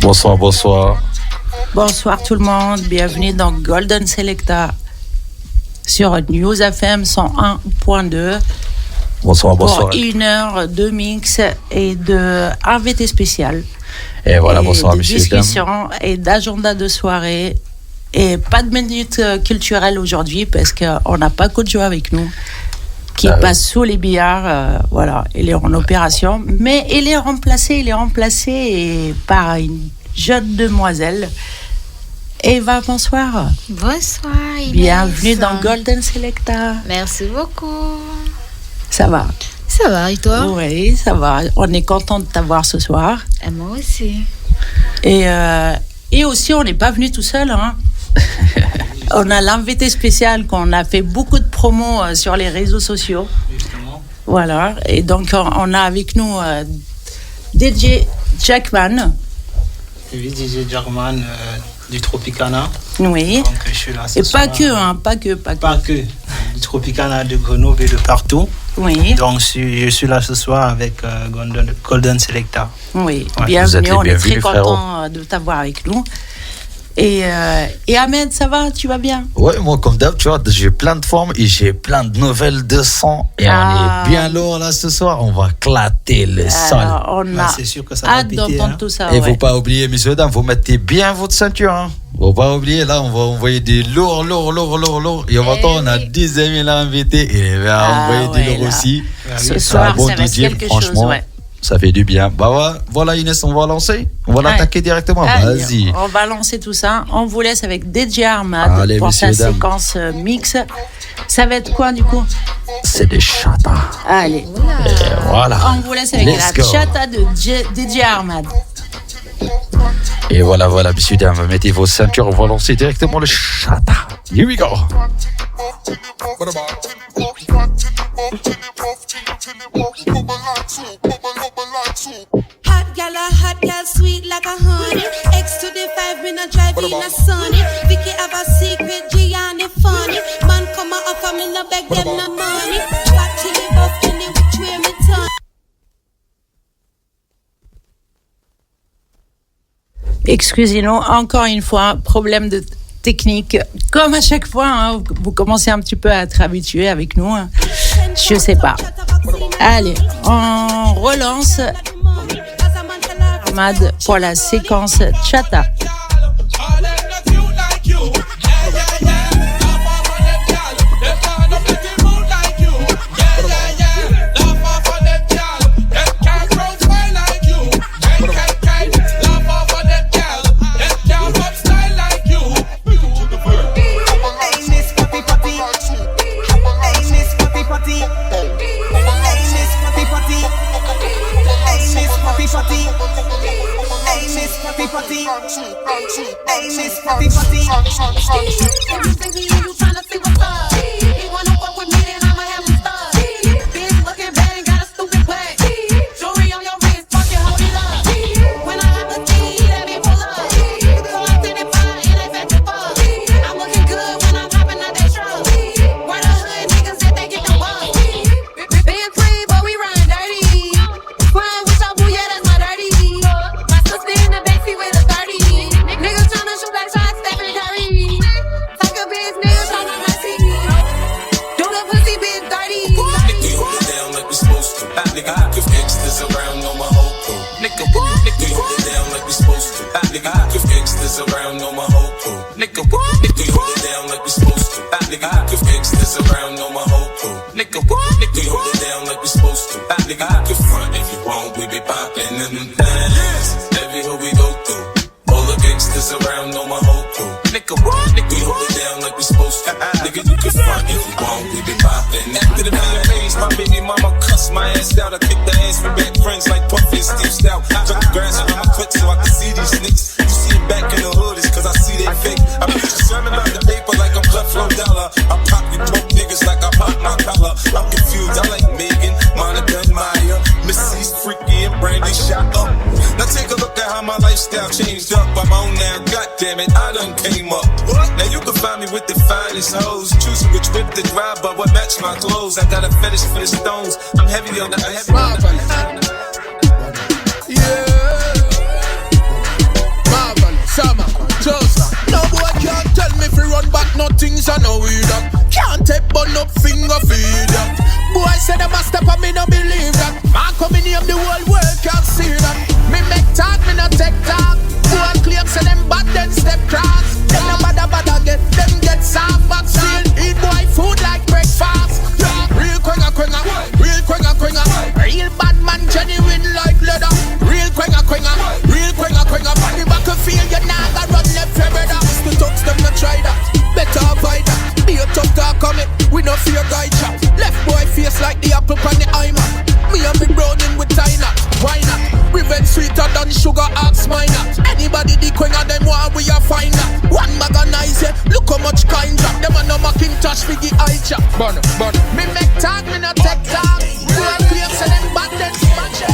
Bonsoir, bonsoir. Bonsoir tout le monde, bienvenue dans Golden Selecta sur News FM 101.2. Bonsoir, bonsoir. Pour 1 heure de mix et de invité spécial. Et voilà, bonsoir, de messieurs, discussion et d'agenda de soirée. Et pas de minute culturelle aujourd'hui parce qu'on n'a pas Kojo avec nous qui passe sous les billards. Voilà, il est en opération. Mais il est remplacé par une jeune demoiselle. Eva, bonsoir. Bonsoir. Bienvenue dans Golden Selecta. Merci beaucoup. Ça va? Ça va, et toi? Oui, ça va. On est content de t'avoir ce soir. Et moi aussi. Et aussi, on n'est pas venu tout seul. Hein. On a l'invité spécial qu'on a fait beaucoup de promos sur les réseaux sociaux. Justement. Voilà. Et donc, on a avec nous DJ Jackman. Oui, DJ Jackman du Tropicana. Oui. Donc, je suis là ce et soir. pas que. Pas que. Du Tropicana de Grenoble et de partout. Oui. Donc, je suis là ce soir avec Golden Selecta. Oui, Ouais. bienvenue. On est très bienvenus, frérot. content de t'avoir avec nous. Et Ahmed, ça va? Tu vas bien? Ouais, moi, comme d'hab, tu vois, j'ai plein de formes et j'ai plein de nouvelles de son. Et on est bien lourd là ce soir. On va clater le sol. On a c'est sûr que ça va hâte péter, d'entendre hein. tout ça. Et ouais. faut pas oublier, messieurs, dames, vous mettez bien votre ceinture. Hein. Faut pas oublier, là, on va envoyer des lourds. Et en même temps, on a des amis là invités et on va envoyer des lourds là. aussi. Ce C'est soir, un bon ça va être DJ, quelque chose. franchement. Ouais. Ça fait du bien. Bah voilà Inès, on va lancer. On va l'attaquer directement. Allez, Vas-y. on va lancer tout ça. On vous laisse avec DJ Armad Allez, pour sa messieurs, dames. séquence mix. Ça va être quoi du coup? C'est des chatas. Allez, Et voilà. on vous laisse avec Let's la go. chata de DJ Armad. Et voilà, messieurs, dames, mettez vos ceintures, on va lancer directement le chata. Here we go. Hot gal, sweet like a honey. X to the 5, me not driving a sunny. Vicky have a secret, Gianni funny. Man come and offer me no beg them no money. Back to the buff, any which way me turn. Excusez-nous, encore une fois, problème de technique. Comme à chaque fois, hein, vous commencez un petit peu à être habitués avec nous. Hein. Je sais pas. Allez, on relance Ahmad pour la séquence chata. Brandy shot up. Now take a look at how my lifestyle changed up. I'm on now, damn it, I done came up. Now you can find me with the finest hoes. Choosing which whip to drive, but what match my clothes. I got a fetish for the stones. I'm heavy on the Yeah. Marvelous, summer, just. No boy can't tell me if you run back, no things I know we that. Can't take bun up finger feed that. Boy said I must step up, me no believe that. Man coming here, the whole world can't see that. Me make talk, me no take talk. Boy claim say them bad, then step cross. Them no bada get, them get soft vaccine. Eat boy food like breakfast. Yeah, real quenga, real quenga. Real bad man genuine like leather. Real quenga, real quenga. On the battlefield, you nah got run left your brother. The thugs them not try that. Better avoid that. Be a tough talk coming, we no fear guy chat. Left boy face like the apple on the iMac. Me and me browning with China. Why not? Revenge sweeter than sugar, ask mine not. Anybody the queen of them want we a find that. One bag of nice, yeah. Look how much kind drop. Them a no Macintosh for the eye chop. Burn. Me make talk, me no take talk. You and clear, so them bad then smash it.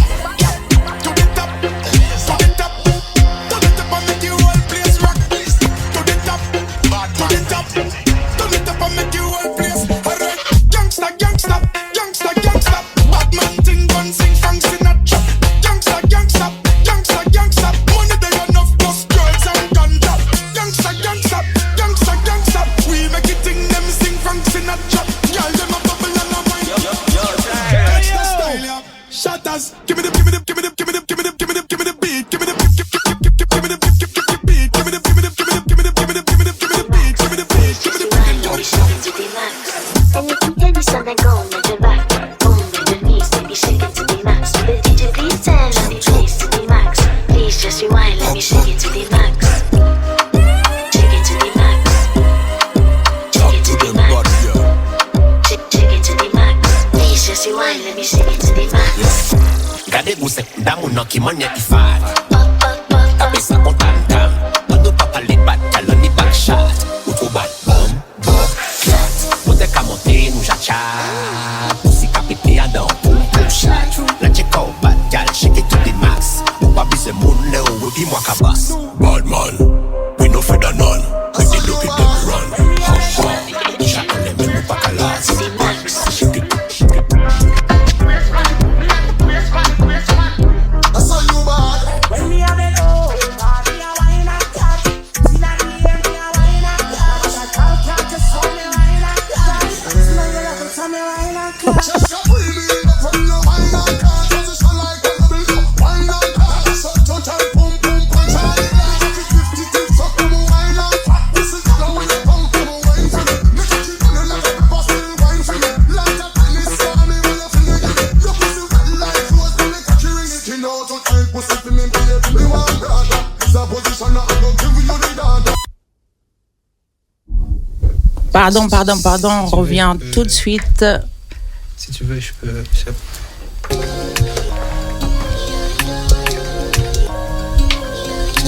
To the top, to the top. To the top and make the whole place rock. To the top, to the top. To the top and make the whole place. Alright, gangsta. Bad man ting gun sing from Sinatra. Gangsta. Money they enough plus girls and ganja. Gangsta. We make it ting them sing from Sinatra. Girl them a bubble and a wine. Catch the style, yeah. Shatters. Give me the beat. Give me the beat. And you can tell me something going at your back. Boom, with your knees, baby, shake it to the max. The DJ, please turn on the bass to the max. Please just rewind, let me shake it to the max. Shake it to the max. Shake it to the max. Shake it to the max. Please just rewind, let me shake it to the max. Gardez-vous cette dame ou non qui m'en est ifade. Tapez ça qu'on tam-tam. Pas de papa les bad, calon ni back shot. Ou trop bad, boom, clat. Nous dès qu'à monter, nous jachat. Poussi qu'à péter à dents, boom, chat. La check out, bad gal, shake it to the max. Ou pas bise moun, le ou dis-moi qu'à basse. Bad man, we no feather none. We did look at them run. Chacun les mêmes ou pas qu'à l'as. Shake it. When we have it all, we are wine and cut. In a DM, we are wine and cut. I can't just hold me wine and cut. Smell you like a tummy wine and cut. Just a baby, from your wine and cut. Position like a bill, wine and cut. So touch and boom, punch and it like 50 tips up, come wine and cut. This is the way you come wine for me. Make it keep on like a bustle wine for me. Like a tennis star, me when you feel it. Your pussy red like clothes, when they catch you ring it. You know to take pussy for me. Pardon, on revient tout de suite. Si tu veux, je peux. Si tu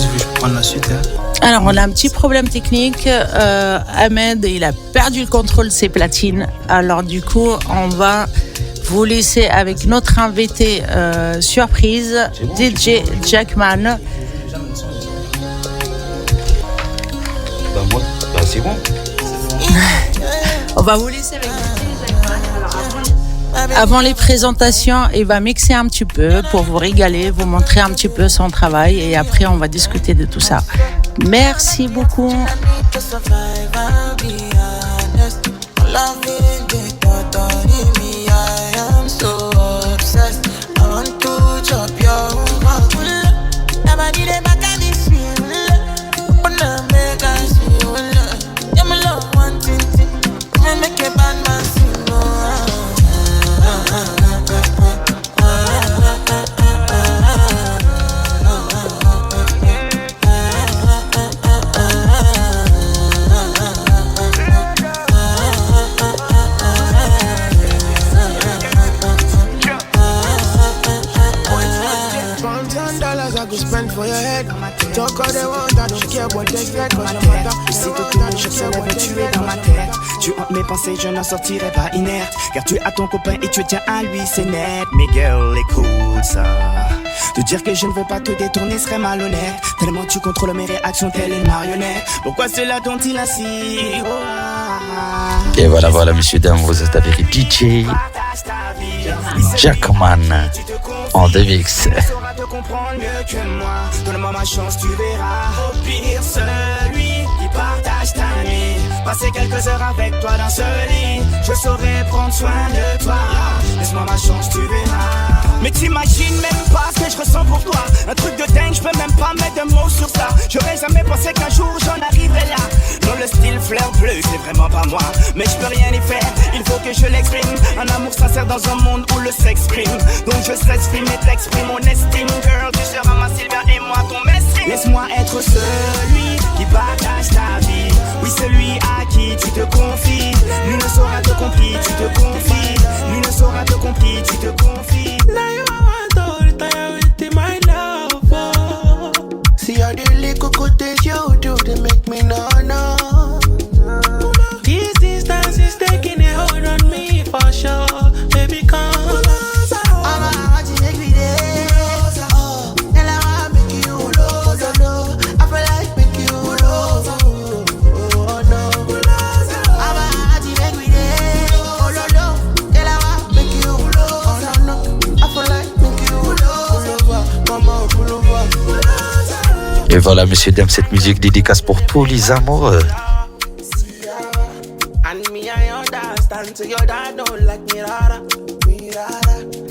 veux, je peux prendre la suite. Hein. Alors, on a un petit problème technique. Ahmed, il a perdu le contrôle de ses platines. Alors, du coup, on va vous laisser avec notre invité surprise, DJ Jackman. Bah c'est bon. On va vous laisser avec avant les présentations, il va mixer un petit peu pour vous régaler, vous montrer un petit peu son travail et après on va discuter de tout ça. Merci beaucoup. For your head, talk all they want, I don't care what they get. Cause no matter, si tout tourne, je sais où tu es dans ma tête. Tu hantes mes pensées, je n'en sortirai pas inerte. Car tu as ton copain et tu tiens à lui, c'est net. Mais girl, écoute ça. De dire que je ne veux pas te détourner serait malhonnête. Tellement tu contrôles mes réactions telle une marionnette. Pourquoi cela dont-il ainsi? Et voilà, messieurs, dames, vous êtes avec DJ Jackman en DMX. Tu sauras te comprendre mieux que moi. Donne-moi ma chance, tu verras. Au pire, celui qui partage ta nuit. Passer quelques heures avec toi dans ce lit. Je saurai prendre soin de toi. Laisse-moi ma chance, tu verras. Mais t'imagines même pas ce que je ressens pour toi. Un truc de dingue, je peux même pas mettre de mots sur ça. J'aurais jamais pensé qu'un jour j'en arriverais là. Non, le style fleur bleue, c'est vraiment pas moi. Mais je peux rien y faire, il faut que je l'exprime. Un amour sincère dans un monde où le sexe prime. Donc je s'exprime et t'exprime mon estime. Girl, tu seras ma Sylvia et moi ton messie. Laisse-moi être celui qui partage ta vie. Oui, celui à qui tu te confies. Lui ne saura te compris, tu te confies. Lui ne saura te compris, tu te confies. See all the little good things you do to make me know. This distance is taking a hold on me for sure. Baby, come. Et voilà, messieurs, dames, cette musique dédicace pour tous les amoureux. And me, I understand, so your dad don't like me, rara.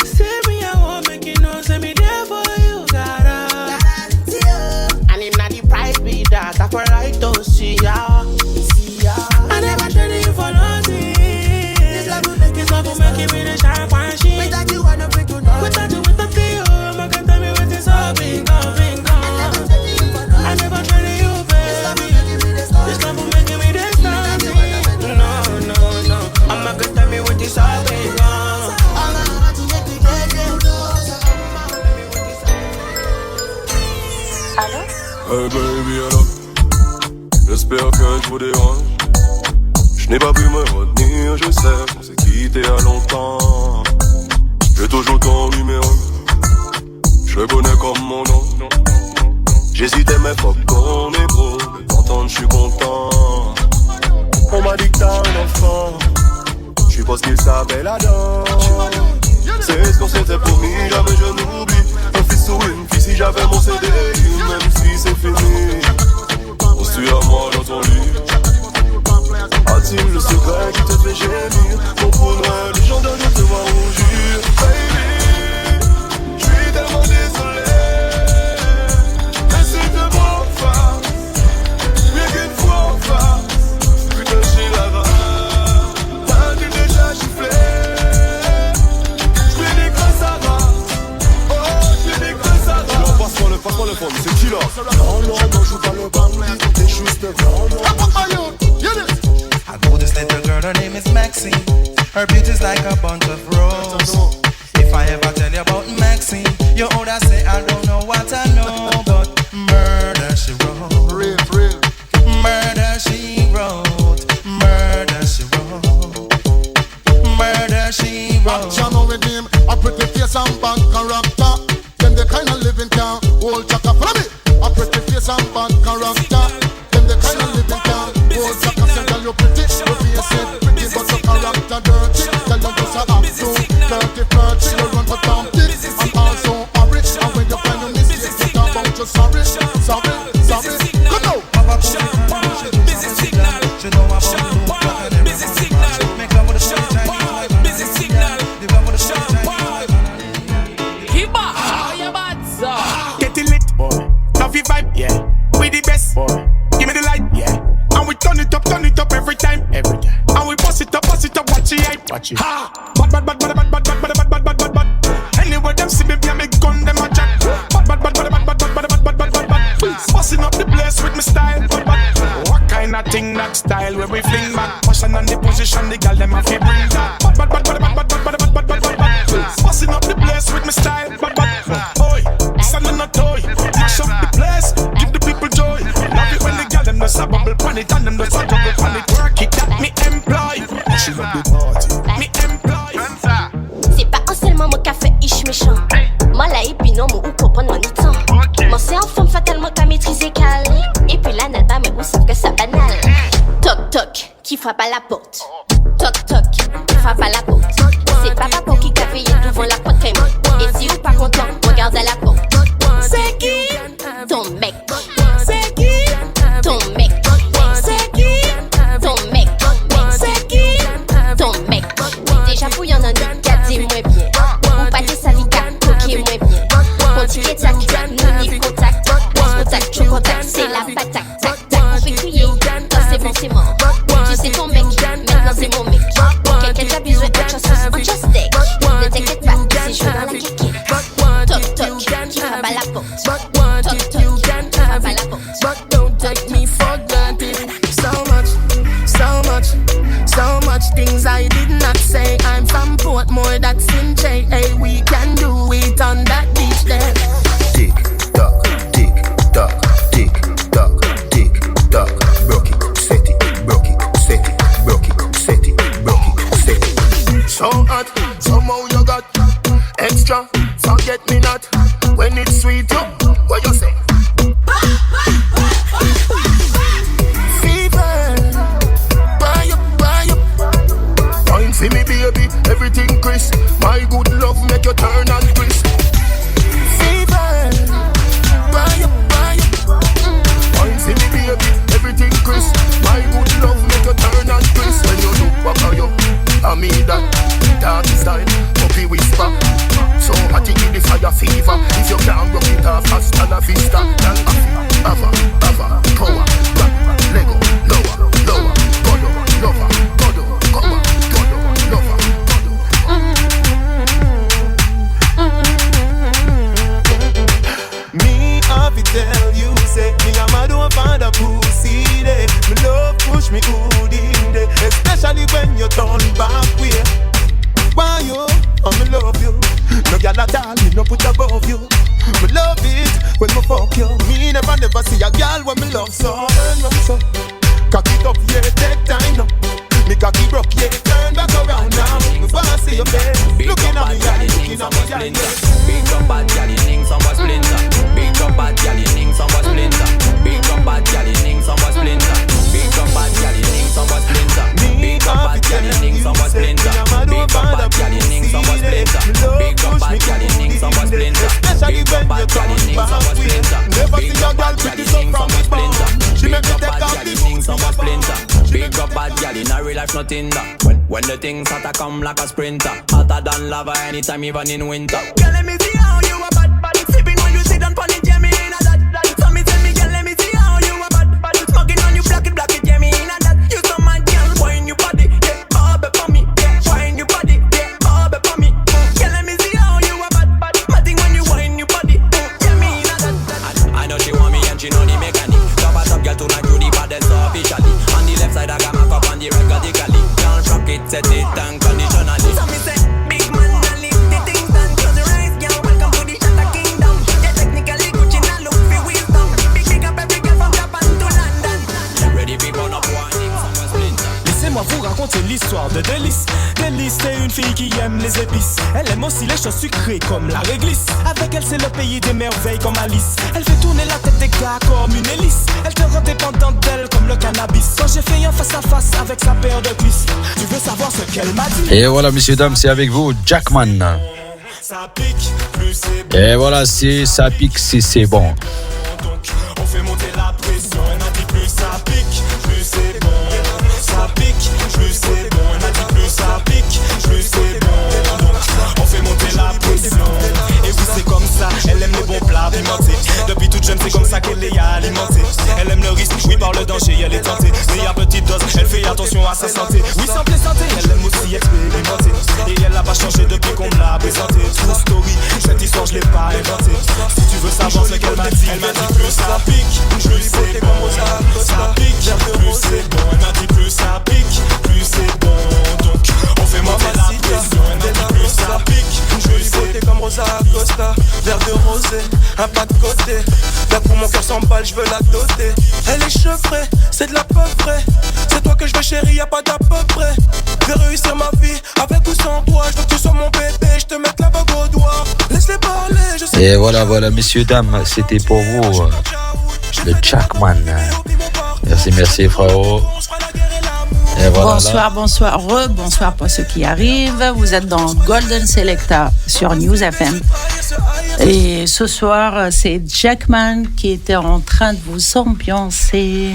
Say me, I won't make you know, say me there for you, gotta. And in the price be that, I for right to see ya. I never traded you for nothing. This love will make me the sharp and shit. Without you, I don't break you down. Without you, I'm not gonna tell me what is up, bingo. I never traded you, baby. This love will make me the star. No. I'm not gonna tell me what is up, bingo. Hey baby, alors, j'espère que je vous dérange. Je n'ai pas pu me retenir, je sais qu'on s'est quitté à longtemps. J'ai toujours ton numéro, je le connais comme mon nom. J'hésitais mais fuck qu'on est beau, de t'entendre je suis content. On m'a dit que t'as un enfant, je suppose qu'il s'appelle Adam. C'est ce qu'on s'était promis, jamais je n'oublie. Un fils ou une fille si j'avais mon CD, même si c'est fini. On se tue à moi dans ton lit. A-t-il le secret qui te fait gémir? Mon faudrait les gens de te voir rougir. Baby, je suis tellement désolé. Mais c'est de mon phare, bien qu'une fois on va. Putain j'ai la rare, t'as-tu déjà giflé? J'plais des grâces à rare, oh j'plais des grâces à rare. Non passe-moi le fond, c'est qui là? Non, je joue pas le bandit, t'es juste vraiment. I know this little girl, her name is Maxine. Her beauty's like a bunch of roses. If I ever tell you about Maxine, you would say I don't know what I know, but murder she wrote. Murder she wrote. Murder she wrote. Murder she wrote. Action with him, a pretty face and bad character. Them the kind of living can hold chaka. Follow me. A pretty face and bad character. Them the kind of living can hold chaka. Say girl you pretty, you face it pretty, but your character dirty. Tell them just a act too dirty, flirty. You run for Tom Dick and also hurry. And when you find a mistake, you talk about you sorry. Come now. Busy signal. She know about the busy signal. Make up with a shot. Busy signal. Keep up. How you bad, sir? Get it lit, boy. Love your vibe, yeah. We the best, boy. Give me the light, yeah. And we turn it up every time. And we bust it up, watch it hype. Watch it. Ha! Bad. Anywhere them see me, be a me gun, them a jack. Bad. Busting up the place with me style. Bad. What kind of thing that style where we fling back? Passion and the position, the girl them a fi bring back. Bad. Busting up the place with me style. Bad. Boy, stand on a toy. Mash up the place, give the people joy. Love it when the girl them does a bubble pan it and them does a double pan it. Work it that me employ. She love the party. Me employ. C'est pas un seulement mon café ish méchant. Moi la hippie non mon ou qui frappe à la porte. Toc toc, qui frappe à la porte. C'est papa pour qui t'a veillé devant la porte crème. Et si ou pas content, regarde à la porte. C'est qui? Ton mec. C'est qui? Ton mec. C'est qui? Ton mec. C'est qui? Ton mec. Déjà pour y'en a des gâtés moins bien. Ou pas des salicats, coqués moins bien. Continuez de s'activer, nous n'y contact. Contact, je contact, c'est la patate. Tac, tac, on fait crier. Quand c'est bon, c'est mort. Tu sais ton mec, maintenant c'est mon mec. Quelqu'un t'a besoin de chose, on just steak. Ne t'inquiète pas, c'est chaud dans la kéké. Toc toc, qui frappe à la porte. Toc toc, qui frappe à la porte. But don't take me for granted. So much things I did not say. I'm from Portmore, that's in J. Hey, we can do it on that beach there. Tick tock, tick tock, tick tock, tick tock. Broke it, set it, broke it, set it, broke it, set it, broke it, set it. So hot, somehow you got extra. Forget me not when it's sweet. You, what you say? Fever, buy up. Wine for me, baby, everything crisp. My good love make you turn and crisp. Fever, buy up. Wine for me, baby, everything crisp. My good love make you turn and crisp. When you look back at you, I mean that dark style, puppy whisper. So hot it give the fire fever. If you can't rock it off, hasta la vista. Ava, power, Lego, lower, godo, lover, godo, come, godo, lover, Me, I fi tell you, say me a mad don't find a pussy there. Me love push me good in there, especially when you turn back way. Why you? Me love you. No girl at all, me no put above you. Me love it when me fuck you. Me never see a girl when me love so. Cock it up, yeah, take time now. Me cocky broke, yeah, turn back around now. Me wanna see your face, looking at me, looking at me, Big up bad gal, ning some was splinter. Big up bad gal, ning some was splinter. Big up bad gal, ning some was splinter. Big up bad gal, ning some was splinter. Big up bad gal, ning some was splinter. Big up bad gal, ning some was splinter. Big up bad gal, ning some was splinter. Big up bad gal, ning some was splinter. Big up bad gal, ning some was splinter. Big up bad gal, ning some was splinter. Big up bad gal, in a real life nothing that. When the things start to come like a sprinter, hotter than lava anytime, even in winter. Girl, let me see how you a bad. Sipping when you sit down pon it, yeah, me in a that. So me tell me, girl, let me see how you a bad. Smoking on you, block it, yeah, me in a that. You so mad, girl, wine your body, yeah, bob it for me, yeah, wine your body, yeah, bob it for me. Girl, let me see how you a bad. Matting when you wine your body, yeah, me in a that. I know she want me and she know the mechanic. Top a top girl tonight, you the baddest officially. On the left side, I got my cup on the right, radically. Can't rock it, set it unconditionally. So me say, big man, I live the things done. Close your eyes, girl, welcome to the Shatta Kingdom. Yeah, technically Gucci, now look for wisdom. Big up every girl from Japan to London. Ready, big on up warning, some splinter. Laissez-moi vous raconter l'histoire de Délice. Délice, c'est une fille qui aime les épices. Elle aime aussi les choses sucrées comme la réglisse. Avec elle, c'est le pays des merveilles comme Alice. Elle fait tourner la tête des gars comme une hélice. Elle te rend dépendante d'elle comme le cannabis. Quand j'ai fait un face à face avec sa paire de cuisses, tu veux savoir ce qu'elle m'a dit. Et voilà, messieurs, dames, c'est avec vous, Jackman. Ça pique, plus c'est bon. Et voilà, si ça pique, si c'est bon. On fait monter la pression. Elle m'a dit plus ça pique, plus c'est bon. Ça pique, plus c'est bon. Elle m'a dit plus ça pique, plus c'est bon. On fait monter la pression. Et oui, c'est comme ça. Elle aime les bons plats pimentés. Depuis toute jeune, c'est comme ça qu'elle est alimentée. Elle aime le risque, oui, par le danger, elle est tentée. Mais à petite dose, elle fait attention à sa santé. Oui, sans plaisanter, elle aime aussi expérimenter. Et elle n'a pas changé depuis qu'on me l'a présenté. True story, cette histoire, je l'ai pas inventée. Si tu veux savoir ce qu'elle m'a dit, plus ça pique, plus c'est bon. Ça pique, plus c'est bon. Elle m'a dit plus ça pique, plus c'est bon. Donc, on fait monter la pression. Elle m'a dit plus ça pique, plus c'est bon. Comme Rosa Acosta, verre de rosé, un pas de côté. Là pour mon cœur s'emballe, je veux la doter. Elle est chevrée, c'est de la peu près. C'est toi que je veux chérie, y'a pas d'à peu près. Je vais réussir ma vie, avec ou sans toi. Je veux que tu sois mon bébé, je te mette la bague au doigt. Laisse-les parler, je sais. Et voilà, messieurs, dames, c'était pour vous, le Jackman. Merci, frérot. Voilà, bonsoir, bonsoir, bonsoir pour ceux qui arrivent. Vous êtes dans Golden Selecta sur News FM. Et ce soir, c'est Jackman qui était en train de vous ambiancer.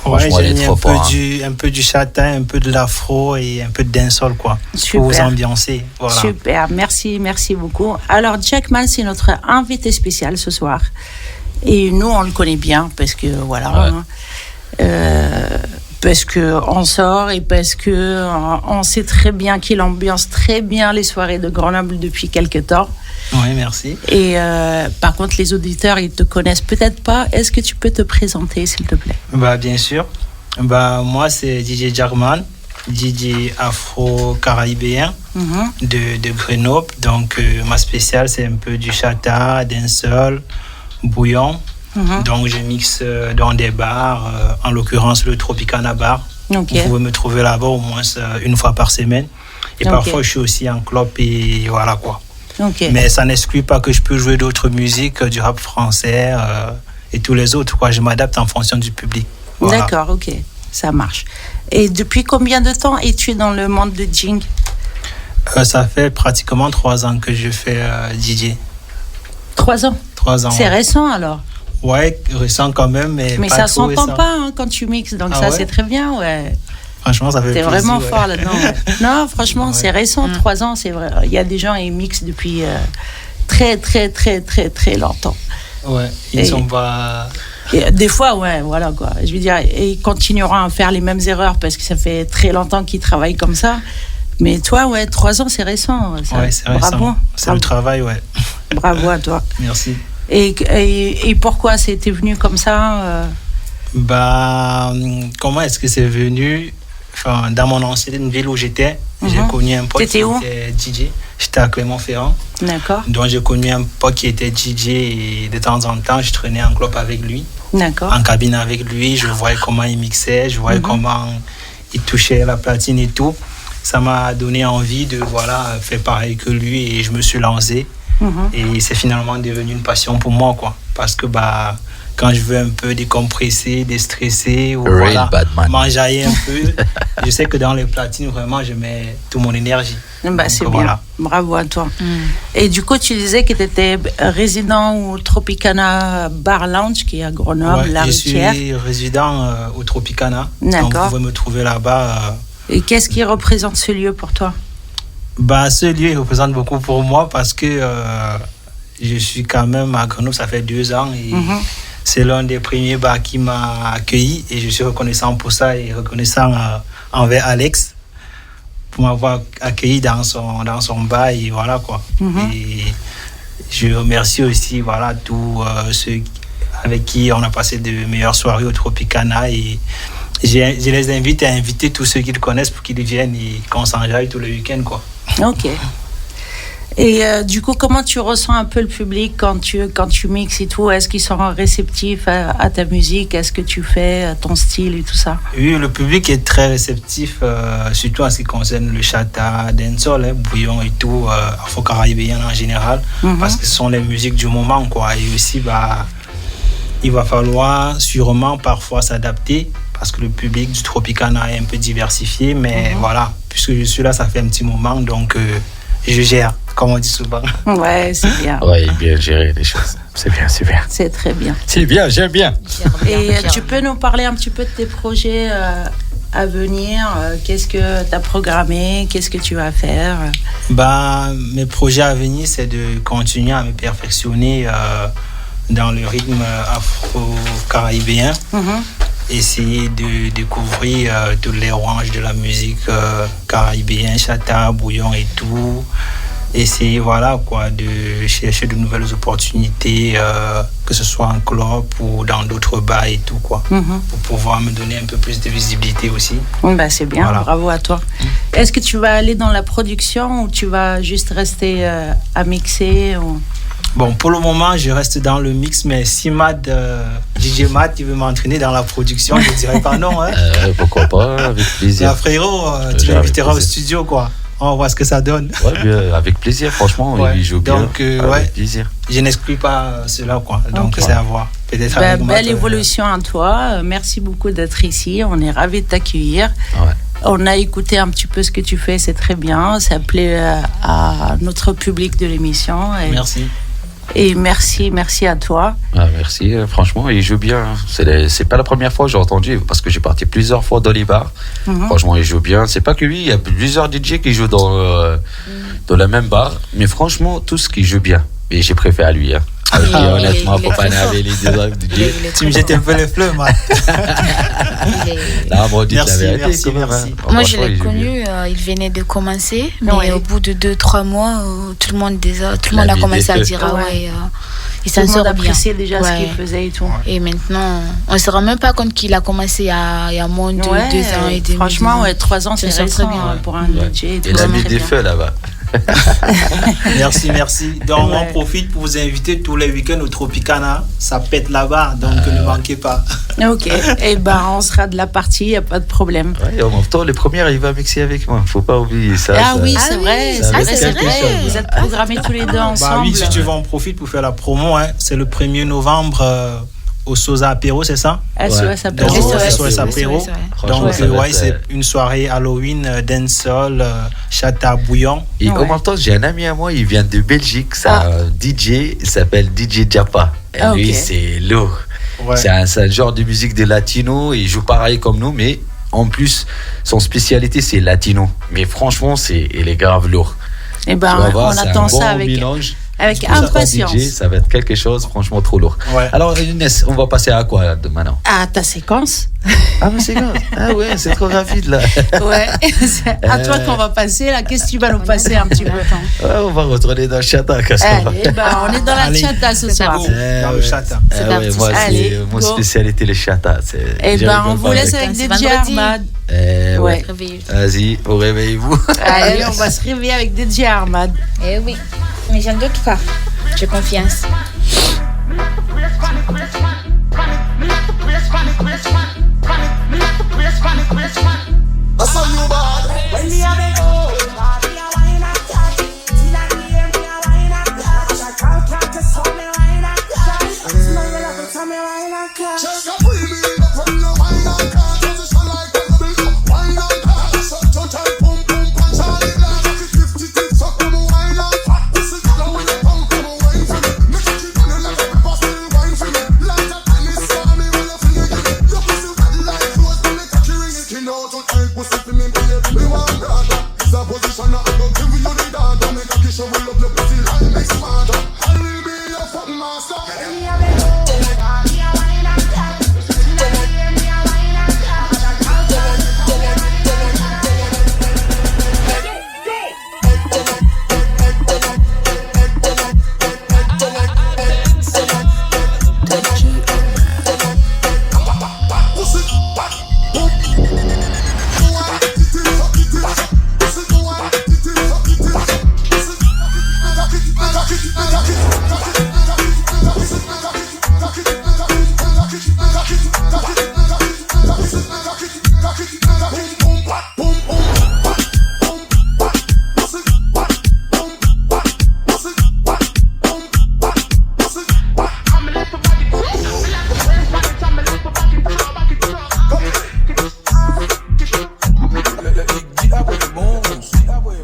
Ouais, j'ai mis un peu du châtain, un peu de l'afro et un peu de dancehall, quoi. Super. Pour vous ambiancer. Voilà. Super, merci beaucoup. Alors, Jackman, c'est notre invité spécial ce soir. Et nous, on le connaît bien parce que, voilà. Ouais. Parce qu'on sort et parce qu'on sait très bien qu'il ambiance très bien les soirées de Grenoble depuis quelques temps. Oui, merci. Et par contre, les auditeurs, ils te connaissent peut-être pas. Est-ce que tu peux te présenter, s'il te plaît? Bien sûr. Moi, c'est DJ Jackman, DJ afro-caribéen de Grenoble. Donc, ma spéciale, c'est un peu du chata, dancehall, bouillon. Donc, je mixe dans des bars, en l'occurrence le Tropicana Bar. Okay. Vous pouvez me trouver là-bas au moins une fois par semaine. Et parfois, je suis aussi en club et voilà quoi. Okay. Mais ça n'exclut pas que je peux jouer d'autres musiques, du rap français et tous les autres, quoi. Je m'adapte en fonction du public. Voilà. D'accord, ok, ça marche. Et depuis combien de temps es-tu dans le monde de Jing? Ça fait pratiquement 3 ans que je fais DJ. 3 ans? 3 ans. C'est récent alors? Ouais, récent quand même, mais pas ça trop s'entend récent. pas quand tu mixes, donc ça c'est très bien, ouais. Franchement, ça fait plaisir. T'es vraiment fort là-dedans. Ouais. Non, franchement, c'est récent, 3 ans, c'est vrai. Il y a des gens qui mixent depuis très longtemps. Ouais, ils sont pas... Et des fois, ouais, voilà quoi. Je veux dire, ils continueront à faire les mêmes erreurs parce que ça fait très longtemps qu'ils travaillent comme ça. Mais toi, ouais, 3 ans, c'est récent. Ça. Ouais, c'est récent. Bravo. C'est le travail, ouais. Bravo à toi. Merci. Et pourquoi c'était venu comme ça Comment est-ce que c'est venu? Enfin, dans mon ancienne ville où j'étais, j'ai connu un pote qui était DJ. J'étais à Clermont-Ferrand. D'accord. Donc j'ai connu un pote qui était DJ et de temps en temps, je traînais en club avec lui. D'accord. En cabine avec lui, je voyais comment il mixait, je voyais comment il touchait la platine et tout. Ça m'a donné envie de faire pareil que lui et je me suis lancé. Et c'est finalement devenu une passion pour moi, quoi. Parce que quand je veux un peu décompresser, déstresser ou m'enjailler un peu, je sais que dans les platines, vraiment, je mets toute mon énergie. C'est bien. Bravo à toi. Et du coup, tu disais que tu étais résident au Tropicana Bar Lounge, qui est à Grenoble, la Rutière. Je suis résident au Tropicana. D'accord. Donc, vous pouvez me trouver là-bas. Et qu'est-ce qui représente ce lieu pour toi? Ce lieu, il représente beaucoup pour moi parce que je suis quand même à Grenoble, ça fait 2 ans. Et c'est l'un des premiers bars qui m'a accueilli et je suis reconnaissant pour ça et reconnaissant envers Alex pour m'avoir accueilli dans son bar et voilà quoi. Et je remercie aussi tous ceux avec qui on a passé de meilleures soirées au Tropicana et je les invite à inviter tous ceux qui le connaissent pour qu'ils viennent et qu'on s'enjaille tout le week-end quoi. Ok. Et du coup, comment tu ressens un peu le public quand tu mixes et tout? Est-ce qu'ils sont réceptifs à ta musique? Est-ce que tu fais ton style et tout ça? Oui, le public est très réceptif, surtout en ce qui concerne le chata, dancehall, bouillon et tout, afro-caribéen en général, parce que ce sont les musiques du moment, quoi. Et aussi, il va falloir sûrement parfois s'adapter, parce que le public du Tropicana est un peu diversifié, mais voilà, puisque je suis là, ça fait un petit moment, donc je gère, comme on dit souvent. Ouais, c'est bien. Ouais, bien gérer les choses. C'est bien, c'est bien. C'est très bien. C'est bien, j'aime bien. Et tu peux nous parler un petit peu de tes projets à venir? Qu'est-ce que tu as programmé? Qu'est-ce que tu vas faire? Mes projets à venir, c'est de continuer à me perfectionner dans le rythme afro-caribéen. Essayer de découvrir toutes les ranges de la musique caribéenne, chata, bouillon et tout. Essayer de chercher de nouvelles opportunités, que ce soit en club ou dans d'autres bars et tout quoi, pour pouvoir me donner un peu plus de visibilité aussi. C'est bien, bravo à toi. Est-ce que tu vas aller dans la production ou tu vas juste rester à mixer ou... Bon, pour le moment, je reste dans le mix, mais si DJ Matt, il veut m'entraîner dans la production, je ne dirais pas non. Hein. Pourquoi pas, avec plaisir. Frérot, tu m'inviteras au studio, quoi. On va voir ce que ça donne. Ouais, bien, avec plaisir, franchement, Ouais. il joue bien. Donc, avec plaisir. Je n'exclus pas cela, quoi. Donc, Ok. c'est à voir. Peut-être avec Belle Matt, évolution à toi. Merci beaucoup d'être ici. On est ravis de t'accueillir. On a écouté un petit peu ce que tu fais, c'est très bien. Ça plaît à notre public de l'émission. Merci. Et merci à toi. Ah, merci, franchement, il joue bien. C'est pas la première fois que j'ai entendu, parce que j'ai parti plusieurs fois dans les bars. Mhm. Franchement, il joue bien. C'est pas que lui, il y a plusieurs DJ qui jouent dans la même bar. Mais franchement, tous qui jouent bien. Et j'ai préféré à lui. Hein. Honnêtement, faut pas nerver les deux DJ. Tu me jettes un peu les fleurs, man. Non, bon, dites la vérité, merci, quand même, merci. hein. Moi, je Franchement, l'ai il joue connu, il venait de commencer, mais au bout de 2-3 mois, tout le monde a commencé à dire ah ouais, il s'en Tout le monde sort bien. appréciait déjà ce qu'il faisait et tout. Et maintenant, on se rend même pas compte qu'il a commencé il y a moins de 2 ans et demi. Franchement, 3 ans, c'est Ça sort récent très bien. pour un DJ. et tout, Il a c'est mis très des bien. feux là-bas. Merci. Donc, on profite pour vous inviter tous les week-ends au Tropicana. Ça pète là-bas, donc ne manquez pas. Ok, et on sera de la partie, il n'y a pas de problème. Ouais, et en même temps, les premières, il va mixer avec moi. Faut pas oublier ça. Ah ça- oui, c'est vrai, ça va être c'est quelque vrai. chose. Vous êtes programmés tous les deux ensemble. Bah oui, si tu veux, on profite pour faire la promo. Hein. C'est le 1er novembre au Sosa Apéro, c'est ça? SOS Apéro. Donc, SOS SOS Apéro. c'est vrai. Franchement, Donc, ça va être, c'est une soirée Halloween, dancehall, chata bouillon. Et en même temps, j'ai un ami à moi, il vient de Belgique, c'est un DJ, il s'appelle DJ Japa. Et Ah, lui, ok. c'est lourd. Ouais. C'est un genre de musique de latino, il joue pareil comme nous, mais en plus, son spécialité, c'est latino. Mais franchement, il est grave lourd. Et Tu vas voir, on c'est attend un bon ça avec mélange. avec Pour ça, impatience. DJ, ça va être quelque chose, franchement, trop lourd. Alors, Inès, on va passer à quoi de maintenant? Ah, ta séquence. Ah, ma séquence. Ah ouais, c'est trop rapide là. Ouais, c'est à toi qu'on va passer là. Qu'est-ce que tu vas nous passer un petit peu? Ouais, on va retourner dans le chata. Allez, on est dans la chata ce soir. Dans le chata. C'est ouais, parti. moi, Allez, c'est mon go. spécialité, le chata. Eh on vous laisse avec C'est DJ vendredi. Armad. Ouais. Vas-y, réveillez-vous. Allez, on va se réveiller avec DJ Armad. Eh oui, mais j'en doute pas. J'ai confiance. I saw you bad. When me have it all, me a wine and touch. Till I hear me a wine and touch. I can't catch the soul, me wine and touch. Smell you love it, so me wine and touch. Check up with me, from your wine and touch. Position like a build, wine and touch. So touch and pum pum punch all the glass. 50 tips, so come wine and touch. This is the way you come wine for me. Make it keep on like a people still wine for me. Like a tennis, so me when you feel it. Your pussy wet like clothes, when me cocky ring it. Skin out on tight, pussy for me, baby. Me want brother. It's a position that I don't give you the data. Make a kiss you will love your pussy like me smarter. I will be your fucking master. Me have it all. Me a wine and touch. Me a wine and touch. I can't touch.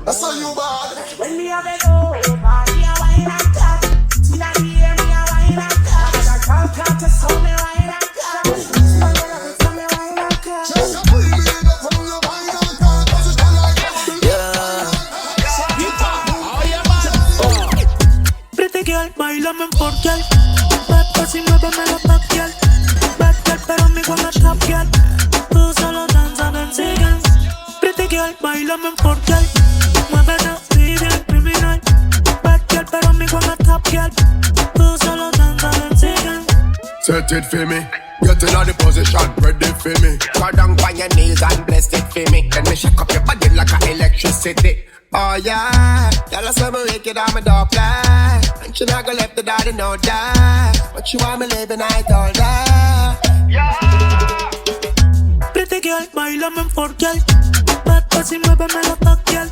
I saw you bad. When me have it all, me a wine and touch. Till I hear me a wine and touch. I can't catch the soul, me wine and touch. Smell you love it, so me wine and touch. Check up with me, from your wine and touch. Position like a Pretty girl, bailame por girl. Bad pussy, muéveme la back girl. Bad girl, pero mi con la top girl. Tú solo danza, ven, sigan. Pretty girl, bailame por girl. Muévete, vive criminal. Bad girl, pero mi con la top girl. Tú solo danza, ven, sigan. Set it for me. Get in the position, ready for me. Go down on your knees and bless it for me. Then me shake up your body like a electricity. Oh yeah, y'all are so wicked, I'm a dog fly. And she not gonna let the daddy know that. But you want me living night all day. Pretty girl, bailame por girl. Bad pussy, muéveme la top girl.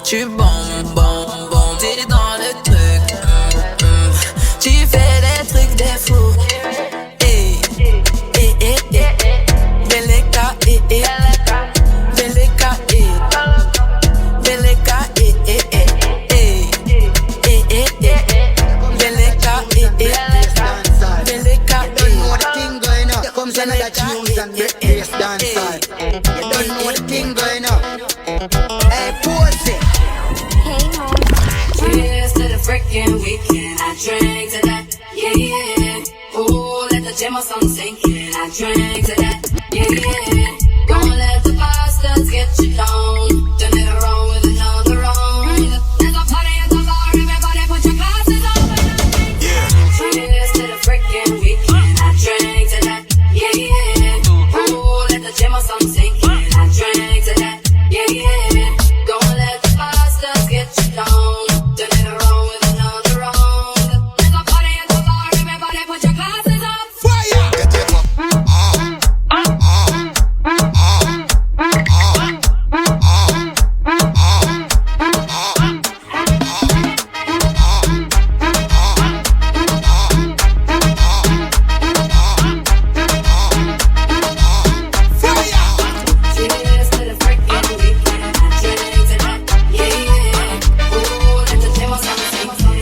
Tu bombes, bombes, bombes, t'es dans le truc. Tu fais des trucs des fous. Beleka, Beleka, Beleka, Beleka, don't know the thing going on. Here comes another tunes and bass dancehall. You don't know the thing going on. Hey, pose it. Cheers to the freaking weekend. I drank to that, yeah, yeah. Ooh, let the gym or something sink in. I drank to that, yeah, yeah. Gonna let the bastards get you down. Turn it around with another round. There's a party at the bar, everybody put your glasses on. Yeah. Cheers to the freaking weekend. I drank to that, yeah, yeah. Ooh, let the gym or something sink in. I drank to that, yeah, yeah. Gonna let the bastards get you down. Turn it around with another round. There's a party at the bar, everybody put your glasses up. Fire! Get it up. Cheers to the freaking weekend. I drank to that, yeah, yeah. Ooh, let the gym or something sink in.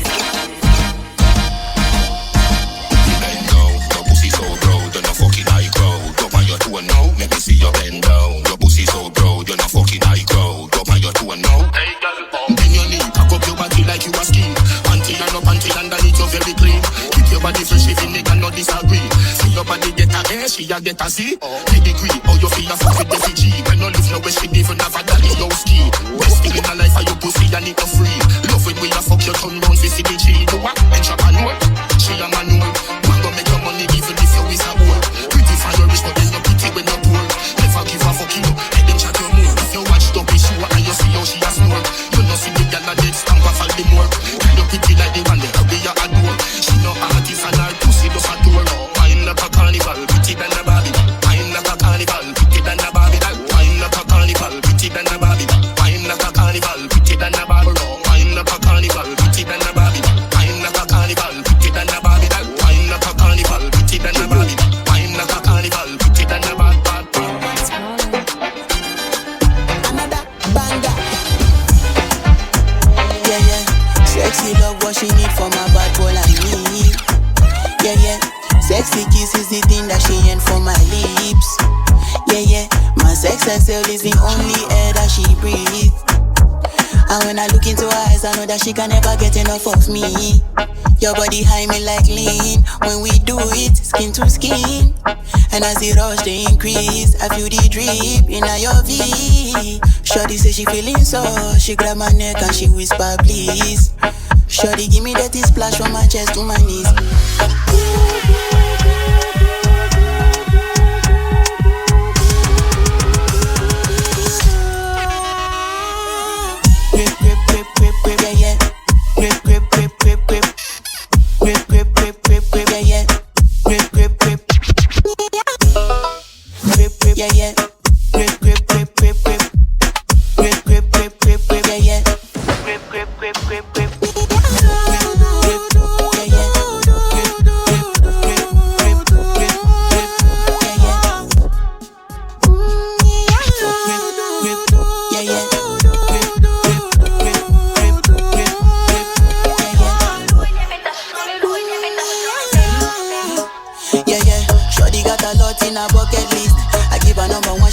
Bend down, your pussy so broad, you're not fucking high crowd. Drop on your toe now, make me see your bend down. Your pussy so broad, you're not fucking high crowd. Drop on your toe now. Bend your knee, cock up your body like you a ski. Panty and no panty underneath, you're very clean. Keep your body fresh if you nigga not disagree. See your body get a A, she a get a C. Pedigree, how you feel a fuck with the Fiji. When no live no west, she even have a daddy, no ski. Best thing in her life, are you pussy, I need to free. Love when we a fuck your tongue round, see the G. Do what? Extra manual, she a manual. Man go make your money even if you is a whore. Pretty for your rich, but then no pretty when you're poor. Never give a fuck you, head them chat your more. If you watch, don't be sure, and you see how she a snore. You know see the gal a dead stamp off all the more. Kind of pretty like the one that we a adore. She no artist and her pussy does a tour. Wine like a carnival, pretty than a Barbie. Wine like a carnival, pretty than a Barbie. Wine like a carnival, pretty than a Barbie. Wine like a carnival, pretty than a Barbie. Wine like a carnival, pretty than a Barbie. Wine like a carnival, pretty than a Barbie. Wine like a carnival, pretty than a Barbie. Wine like a carnival, pretty than a Barbie. Yeah, yeah. Sexy love, what she need from my bad boy like me. Yeah, yeah. Sexy kiss is the thing that she ain't for my lips. Yeah, yeah. My sex herself is the only air that she breathes. And when I look into her eyes, I know that she can never get enough of me. Your body high me like lean. When we do it, skin to skin. And as the rush they increase, I feel the drip in your V. Shorty say she feeling so. She grab my neck and she whisper please. Shorty give me that splash from my chest to my knees.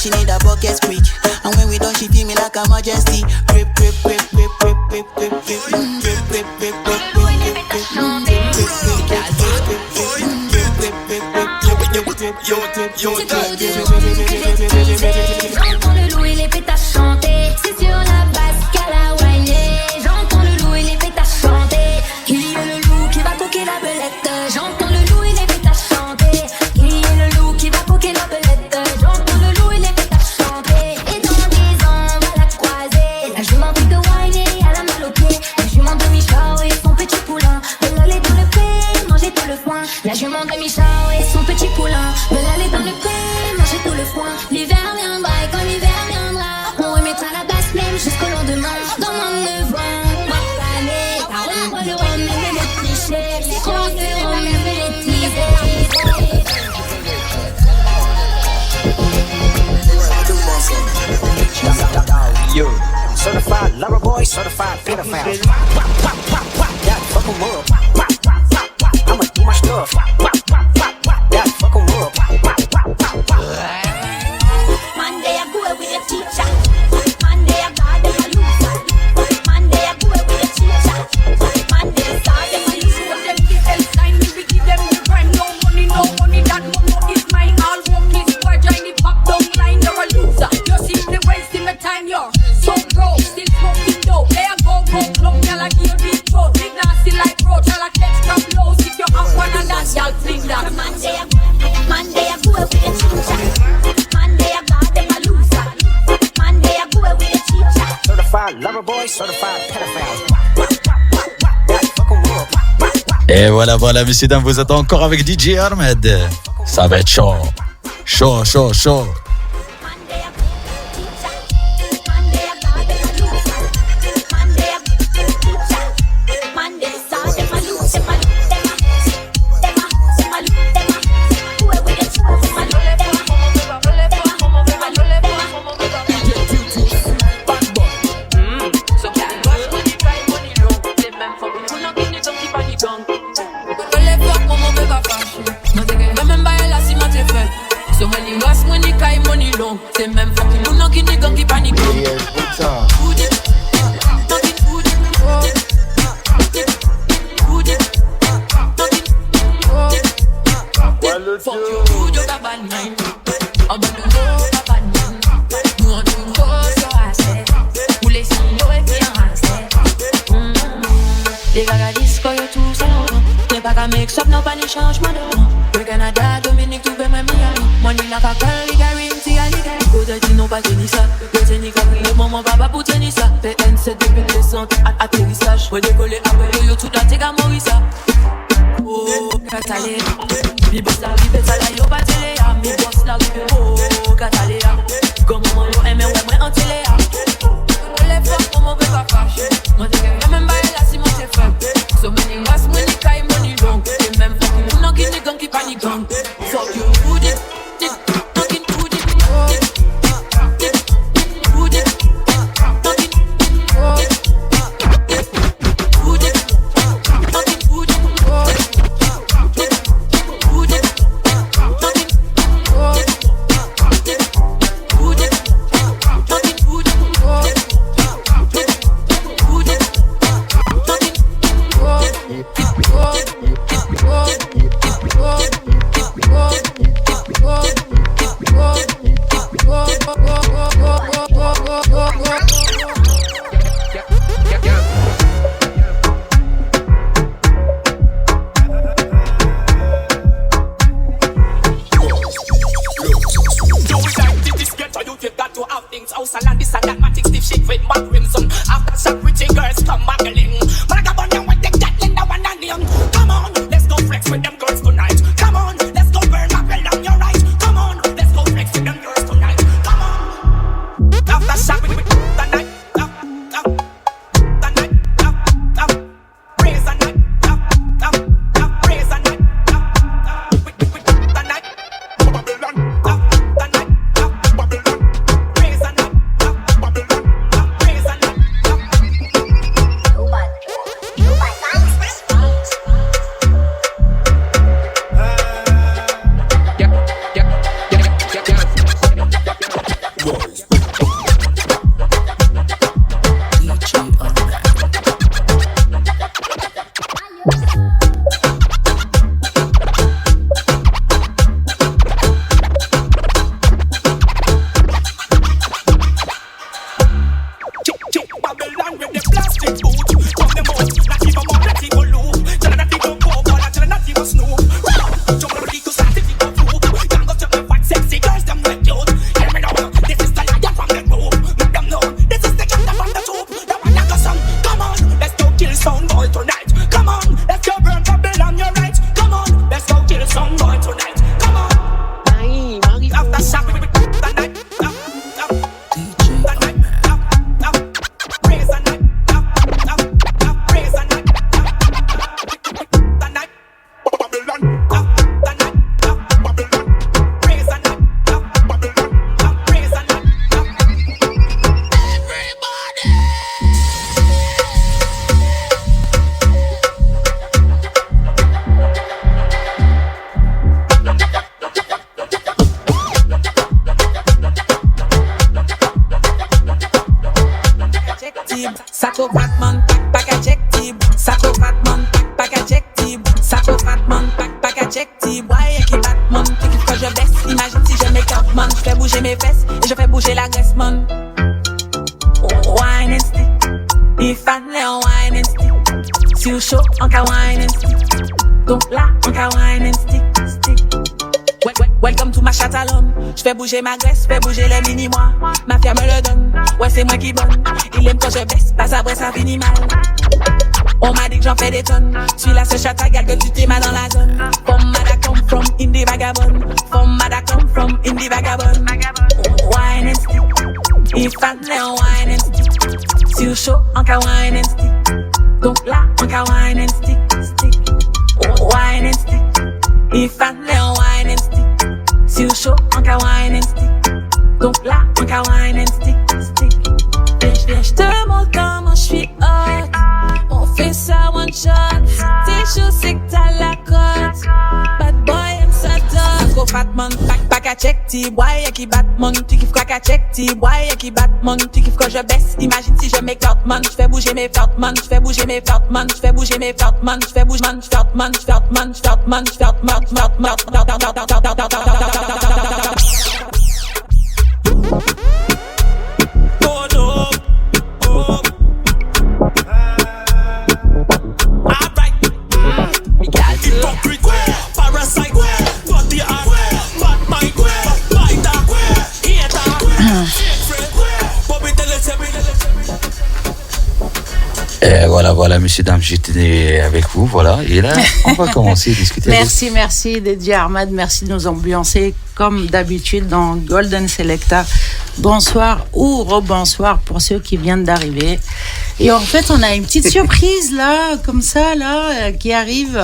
She need a bucket quick. And when we done, she feel me like a majesty. Grip, grip, grip, grip, grip, grip, grip, grip, grip, grip, grip, grip, grip, J'entends le loup et les pétasses chanter. C'est sur la basse qu'elle a whiné. J'entends le loup et les pétasses chanter. Il y a le loup qui va coquer la belette. J'entends le loup et les pétasses chanter. Il y a le loup qui va coquer la belette. J'entends le loup et les pétasses chanter. Et dans 10 ans on va la croiser. La jument de whiné, elle a mal au pied. La jument de Michao et son petit poulain veulent aller dans le pré, manger tout le foin. La jument de Michao et son petit poulain veulent aller dans le pré, manger tout le foin. L'hiver viendra et quand l'hiver viendra, on remettra la basse plaie. même jusqu'au lendemain. Demande-le vent, m'attaler. Car on voit le rhum, mais les clichés. Si on veut le rhum, mais les teasers. Yo, certified lover boy, certified pedophile. Yeah, fuck 'em up. I'ma do my stuff. Yeah, fuck 'em up. Monday I go with the teacher. Monday I got them a loser. Monday I go with the teacher. Monday I saw them a loser. Them give them time, we give them the crime. No money, that money is mine. All work is for join the pop down line. You're a loser. You see the wasting my time, you're so broke. Still smoking dope. There I go, club, y'all like you big throat. Big nasty like roach, y'all like catch crab lows. If you have one and that, y'all fling that. Monday I go with the teacher. Monday I got them a loser. Monday I go with the teacher. Certified lover boy, certified pedophile. Et voilà, messieurs, dames, vous êtes encore avec DJ Ahmed. Ça va être chaud. Chaud. C'est même fucking nous qui n'est gang qui panique. Fuck you, good, you got bad mind. I'm gonna go, got bad mind. You want to go, so I said. Ou les signaux et puis en reste. Les gars disent que y'a tout ça. N'est pas qu'à mix up, non pas ni changement de. Le Canada, Dominique, tout fait même Miami. Money like a girl, les guarantee à les gars. Côté qui n'ont pas tenu ça. Le tennis a pris le moment, papa pour tenir ça. PN7 depuis le descente, atterrissage. Faut décoller après yo, tout la tega Morissa. Oh, Catalé. Mi boss la rive, ça la yo pas télé. Mi boss la rive, oh, Catalé. Comme maman yo aime, ouais, moi en télé. Les femmes, comment on veut pas fâcher. Moi, t'es qu'un même bail là, si moi t'es faible. So many was money, kai money long. Et même fucking non qui n'est gang qui panique gang. Fuck you, who did? Psychopath man, pack adjective. Psychopath man, pack adjective. Psychopath man, pack adjective. Ouais, qui Batman, tu kiffes quand je baisse. Imagine si je make-up man, je fais bouger mes fesses et je fais bouger la graisse man. Wine and stick, if I lay wine and stick. Si you show, on can wine and stick. Donc là, on can wine and stick. Welcome to ma chatalonne. J'fais bouger ma graisse, fais bouger les mini-mois. Ma fière me le donne, ouais c'est moi qui bonne. Il aime quand je baisse, passe après ça finit mal. On m'a dit que j'en fais des tonnes. Suis là ce chata, gal que tu t'es mal dans la zone. From Mada come from indie vagabond. From Mada come from indie vagabond. Wine and stick, if I lay wine and stick. Si you show, on can wine and stick. Donc là, on can wine and stick. Wine and stick, if I lay wine and stick. Si you show, on can wine and stick. Donc là, on can wine and stick. Viens, j'te montre comment j'suis hot. On fait ça one shot. T'es chaud, c'est que t'as la cote. Bad boy aime ça dog. Psychopath man, pack à check tip. Ouais, y'a qui Batman, tu kiffes quoi qu'à check tip. Ouais, y'a qui Batman, tu kiffes quand je baisse. Imagine si je make out man. J'fais bouger mes felt man. J'fais bouger mes felt man. J'fais bouger mes felt man. J'fais bouger man. J'felt man. J'felt man. J'felt man. J'felt man. J'felt man. Voilà, messieurs, dames, j'étais avec vous, voilà. Et là, on va commencer à discuter. Merci Dédié Ahmad, merci de nous ambiancer comme d'habitude dans Golden Selecta. Bonsoir ou rebonsoir pour ceux qui viennent d'arriver. Et en fait, on a une petite surprise là, comme ça, là, qui arrive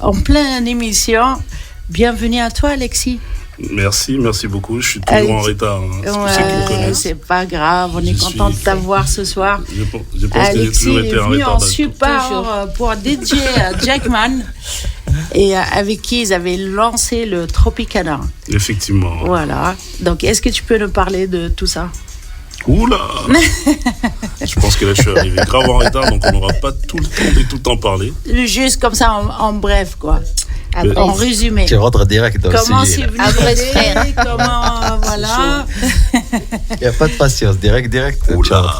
en pleine émission. Bienvenue à toi, Alexis. Merci beaucoup. Je suis toujours en retard. C'est pour ceux qui me connaissent. C'est pas grave, on est content de t'avoir ce soir. Je pense Alexis que j'ai toujours été en retard. est venu en support pour DJ Jackman et avec qui ils avaient lancé le Tropicana. Effectivement. Voilà. Donc, est-ce que tu peux nous parler de tout ça? Oula. Je pense que là, je suis arrivé grave en retard, donc on n'aura pas tout le temps de tout en parler. Juste comme ça, en bref, quoi. En résumé. Tu rentres direct dans comment le sujet. Après comment, voilà. Il n'y a pas de patience, direct. Oula.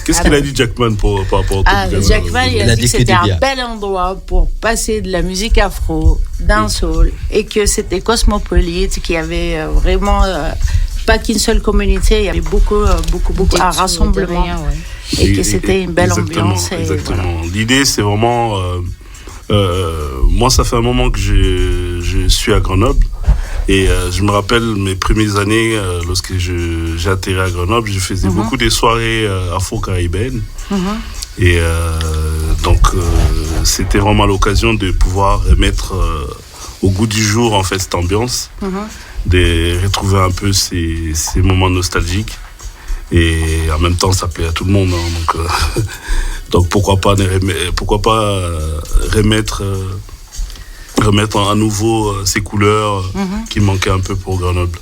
Qu'est-ce qu'il a dit Jackman par rapport au Jackman, il a dit que c'était un bel endroit pour passer de la musique afro, dancehall, et que c'était cosmopolite, qu'il y avait vraiment pas qu'une seule communauté, il y avait beaucoup à rassemblement. Et que c'était une belle ambiance. Exactement. Voilà. L'idée, c'est vraiment... moi, ça fait un moment que je suis à Grenoble et je me rappelle mes premières années lorsque j'ai atterri à Grenoble, je faisais beaucoup des soirées afro-caribéennes et donc c'était vraiment l'occasion de pouvoir remettre au goût du jour en fait cette ambiance, de retrouver un peu ces moments nostalgiques et en même temps ça plaît à tout le monde, hein, donc pourquoi pas remettre à nouveau ces couleurs qui manquaient un peu pour Grenoble.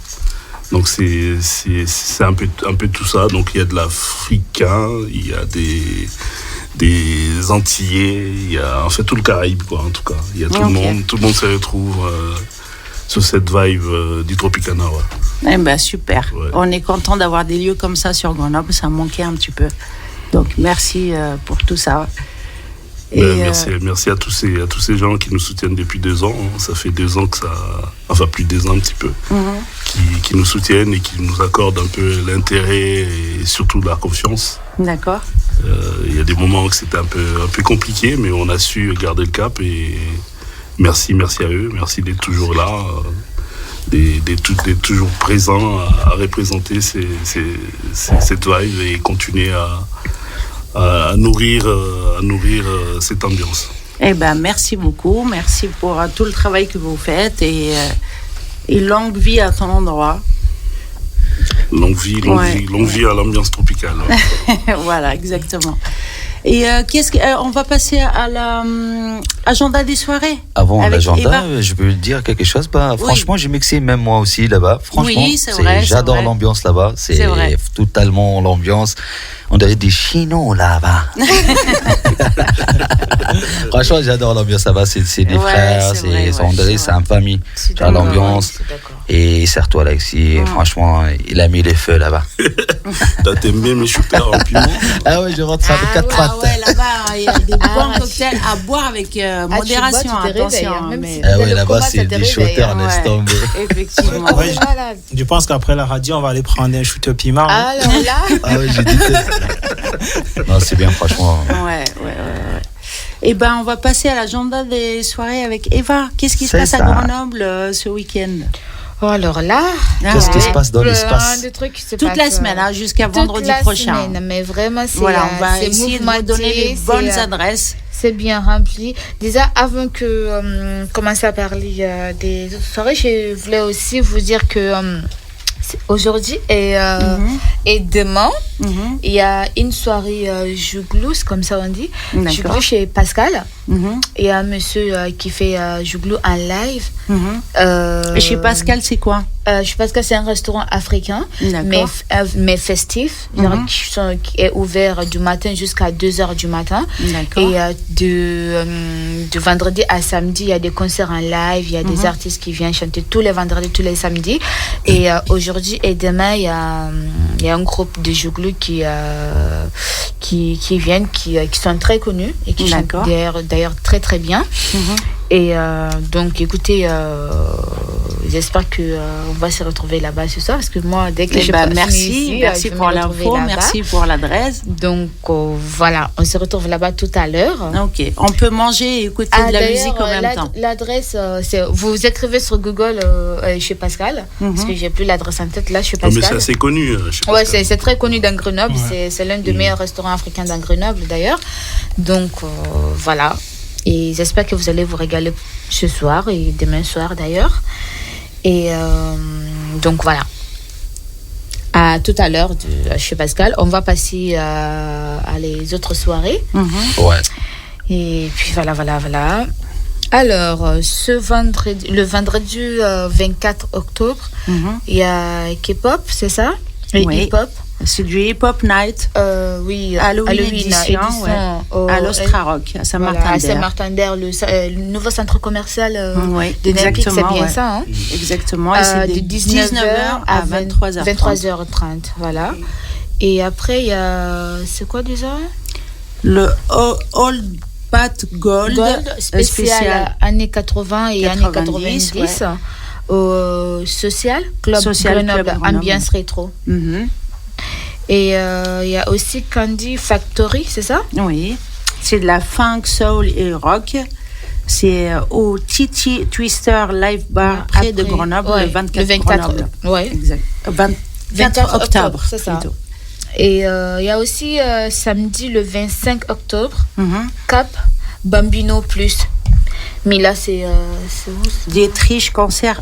Donc c'est un peu tout ça. Donc il y a de l'Africain, il y a des Antillais, il y a en fait tout le Caraïbe quoi. En tout cas, il y a tout le monde se retrouve sur cette vibe du Tropicana. Ouais. Eh ben super. Ouais. On est content d'avoir des lieux comme ça sur Grenoble. Ça manquait un petit peu. Donc merci pour tout ça. Et merci à tous ces gens qui nous soutiennent depuis 2 ans. Ça fait 2 ans que ça, enfin plus de 2 ans un petit peu, qui nous soutiennent et qui nous accordent un peu l'intérêt et surtout la confiance. D'accord. Il y a des moments où c'était un peu compliqué, mais on a su garder le cap et merci à eux, merci d'être toujours là. D'être toujours présent à représenter cette vibe et continuer à nourrir cette ambiance. Eh ben, merci beaucoup, merci pour tout le travail que vous faites et longue vie à ton endroit. Longue vie à l'ambiance tropicale. Voilà, exactement. Et on va passer à agenda des soirées. Avant avec l'agenda, Eva. je peux dire quelque chose. Franchement, j'ai mixé même moi aussi là-bas. Franchement, Oui, c'est vrai, j'adore c'est vrai. l'ambiance là-bas. C'est vrai. totalement l'ambiance. On dirait des Chinois là-bas. Franchement, j'adore l'ambiance là-bas. C'est des frères, c'est une famille. J'adore l'ambiance. Et serre-toi Alexis. Franchement, il a mis les feux là-bas. T'aimes bien mes shooters en piment? Ah ouais, je rentre ça avec 4 pattes. Ouais, là-bas, il y a des bons cocktails à boire avec modération. tu te attention. réveilles, Mais... Ah ouais, là-bas, c'est des shooters, laisse tomber. Effectivement. Ouais, je pense qu'après la radio, on va aller prendre un shoot au piment. Alors là. Ah ouais, j'ai dit ça. Non, c'est bien, franchement. Ouais. Eh ben, on va passer à l'agenda des soirées avec Eva. Qu'est-ce qui se passe à Grenoble ce week-end? Oh, alors là, qu'est-ce qui se passe dans l'espace? Toute la semaine, jusqu'à vendredi prochain. Semaine, mais vraiment, c'est voilà, on va essayer de vous donner les bonnes adresses. C'est bien rempli. Déjà, avant que commencer à parler des autres soirées, je voulais aussi vous dire que aujourd'hui et demain, il y a une soirée Jouglou, comme ça on dit. Jouglou chez Pascal. Il y a un monsieur qui fait Jouglou en live. Et chez Pascal, c'est quoi? Chez Pascal, c'est un restaurant africain, mais festif, qui est ouvert du matin jusqu'à 2h du matin. Et de vendredi à samedi, il y a des concerts en live, il y a des artistes qui viennent chanter tous les vendredis, tous les samedis. Et aujourd'hui et demain, il y a un groupe de Jouglou qui viennent, qui sont très connus et qui chantent d'ailleurs très très bien. Et donc écoutez, j'espère que on va se retrouver là-bas ce soir, parce que moi dès que merci pour l'info, merci pour l'adresse. Donc voilà, on se retrouve là-bas tout à l'heure. Ok, on peut manger et écouter de la musique en même temps. L'adresse, vous écrivez sur Google chez Pascal, parce que j'ai plus l'adresse en tête là chez Pascal. Mais c'est assez connu. Ouais, c'est très connu dans Grenoble. C'est l'un des meilleurs restaurants africains dans Grenoble d'ailleurs. Donc voilà. Et j'espère que vous allez vous régaler ce soir et demain soir d'ailleurs. Et donc voilà. À tout à l'heure chez Pascal. On va passer à les autres soirées. Ouais. Et puis voilà. Alors, le vendredi 24 octobre, il y a K-pop, c'est ça? Oui. Hip-hop. C'est du hip-hop night. Oui, Halloween édition à l'Ostra-Rock, à Saint-Martin-d'Air. À Saint-Martin-d'Air, le nouveau centre commercial de Napic, c'est bien ça. Hein? Exactement. Et c'est de 19h à 23h30. 23h30, voilà. Et après, il y a... C'est quoi déjà? Le Old Pat Gold spécial années 80 et années 90. Au Social Club Grenoble, ambiance rétro. Et il y a aussi Candy Factory, c'est ça? Oui, c'est de la funk, soul et rock. C'est au Titi Twister Live Bar près de Grenoble, le 24 ouais. Exact. 24 octobre, c'est ça. Plutôt. Et il y a aussi samedi le 25 octobre, Cap Bambino Plus. Mais là, c'est où? Des triches concerts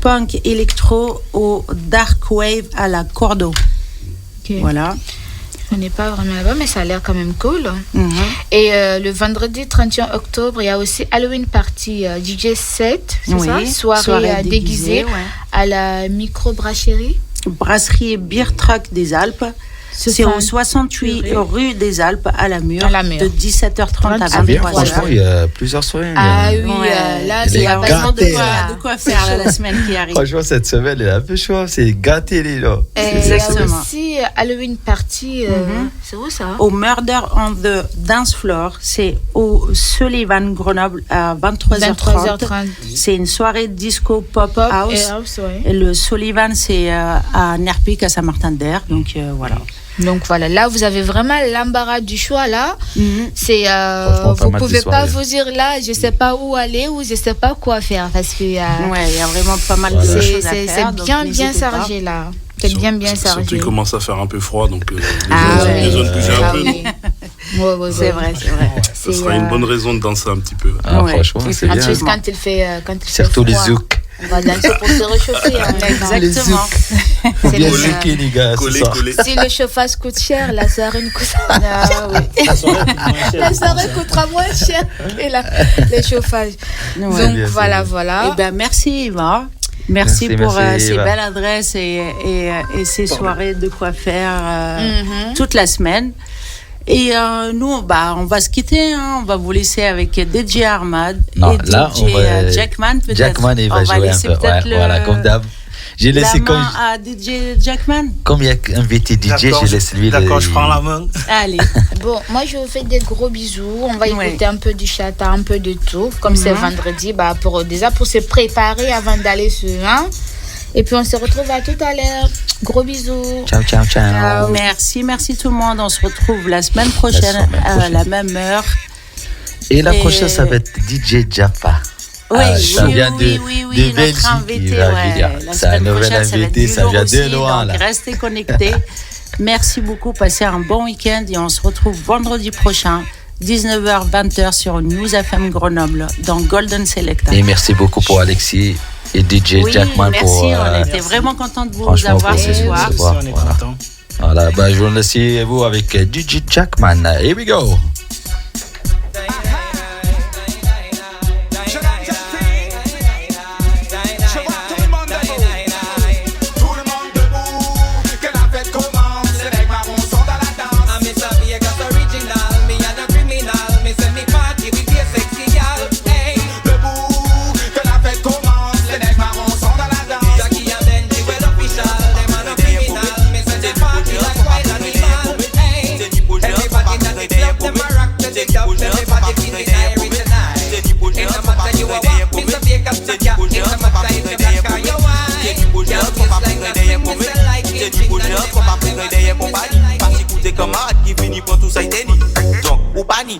punk électro au Dark Wave à la Cordo. Voilà. On n'est pas vraiment là-bas, mais ça a l'air quand même cool. Et le vendredi 31 octobre, il y a aussi Halloween Party DJ set, c'est ça? Soirée déguisée à la microbrasserie. Brasserie Beer Truck des Alpes. C'est au 68 rue des Alpes à la Mure, de 17h30 à 23h. Franchement, il y a plusieurs soirées. Ah oui, là, il y a vraiment de quoi faire la semaine qui arrive. Franchement, cette semaine, elle est un peu chaud. C'est gâté, les là. Exactement. Il y a aussi Halloween Party. C'est où ça? Au Murder on the Dance Floor. C'est au Sullivan Grenoble à 23h30. C'est une soirée disco pop house. Et le Sullivan, c'est à Nerpic, à Saint-Martin-d'Air. Donc voilà. Donc voilà, là vous avez vraiment l'embarras du choix là. C'est vous pouvez pas vous dire là, je sais pas où aller ou je sais pas quoi faire parce que il y a vraiment pas mal de choses à faire. C'est bien chargé là. C'est bien chargé. Surtout il commence à faire un peu froid donc les zones bougent un peu. Ouais, c'est vrai. Ça sera une bonne raison de danser un petit peu. Franchement, c'est bien. Quand il fait surtout froid. les zouk. On va danser pour se réchauffer. Hein, exactement. C'est si le chauffage coûte cher, la soirée nous coûte la soirée coûtera moins cher et le chauffage. Donc voilà. Eh ben, merci Yvan. Merci pour ces belles adresses et ces soirées de quoi faire toute la semaine. Et nous, on va se quitter. On va vous laisser avec DJ Armad et DJ Jackman. Peut-être. Jackman, il va jouer un peu. Voilà, comme d'hab. J'ai laissé la main à DJ Jackman. Comme il y a invité DJ, je laisse lui. D'accord, je prends la main. Allez. Bon, moi je vous fais des gros bisous. On va écouter un peu du chata, un peu de tout. Comme c'est vendredi, pour se préparer avant d'aller sur Et puis on se retrouve à tout à l'heure. Gros bisous. Ciao. Merci tout le monde. On se retrouve la semaine prochaine à la même heure. Et la prochaine, ça va être DJ Japa. Ça vient de Belgique. Invité, c'est un nouvel invité, ça vient de loin. Donc restez connectés. Merci beaucoup, passez un bon week-end et on se retrouve vendredi prochain, 19h-20h sur News FM Grenoble dans Golden Selecta. Et merci beaucoup pour Alexis et DJ Jackman. Merci, on était vraiment contents de vous avoir ce soir. On est contents. Voilà, je vous laisse vous avec DJ Jackman. Here we go.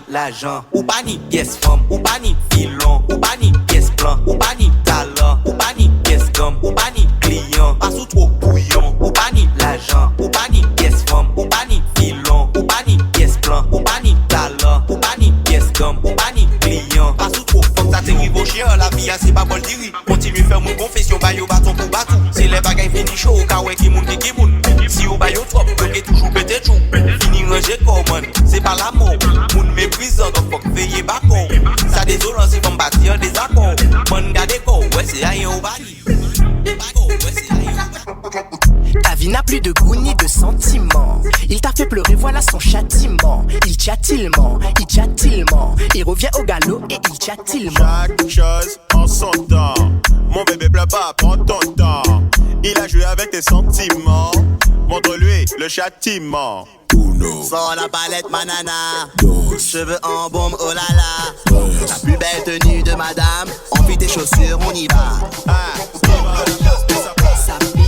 L'argent, ou pas ni pièce femme, ou pas ni filon, ou pas ni pièce plan, ou pas ni talent, ou pas ni pièce gomme, ou pas ni client, pas sous trop bouillon, ou pas ni l'argent, ou pas ni pièce femme, ou pas ni filon, ou pas ni pièce plan, ou pas ni talent, ou pas ni pièce gomme, ou pas ni client, pas sous trop femme, ça t'arrive au chien, la vie c'est pas bon le diri, continue faire mon confession, bah yo bâton pour batou, c'est les bagailles fini chaud, car ouais qui moun, si ou bah yo trop, donc toujours pété chou, fini ranger comme c'est pas l'amour, moun méprisant, donc faut veiller bako, ça désolant si faut bâtir des accords, mon gade ko, ouais c'est rien au bali, ta vie n'a plus de goût ni de sentiment. Il t'a fait pleurer, voilà son châtiment. Il tient-il-ment, il revient au galop et il tient-il-ment. Chaque chose en son temps. Mon bébé pleure pas, prends ton temps. Il a joué avec tes sentiments. Montre-lui le châtiment. Sors la palette manana, cheveux en bombe, oh là là. La plus belle tenue de madame, envie tes chaussures, on y va. Ça pique.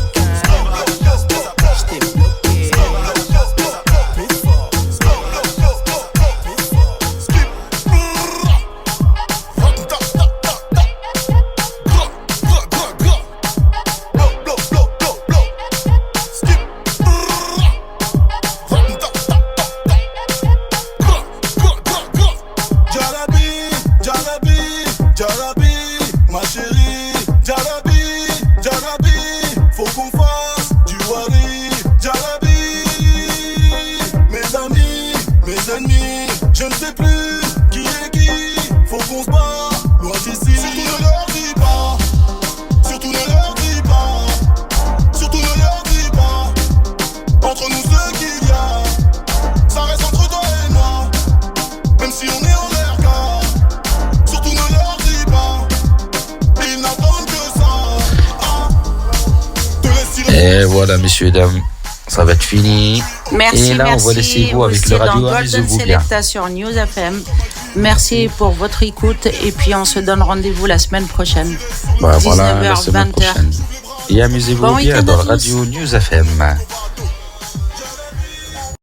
Et voilà, messieurs, dames, ça va être fini. Merci, et là, on va laisser vous avec le radio. Amusez-vous bien. Sur News FM. Merci pour votre écoute et puis on se donne rendez-vous la semaine prochaine. 19h, 20h. Et amusez-vous bien dans Radio News FM.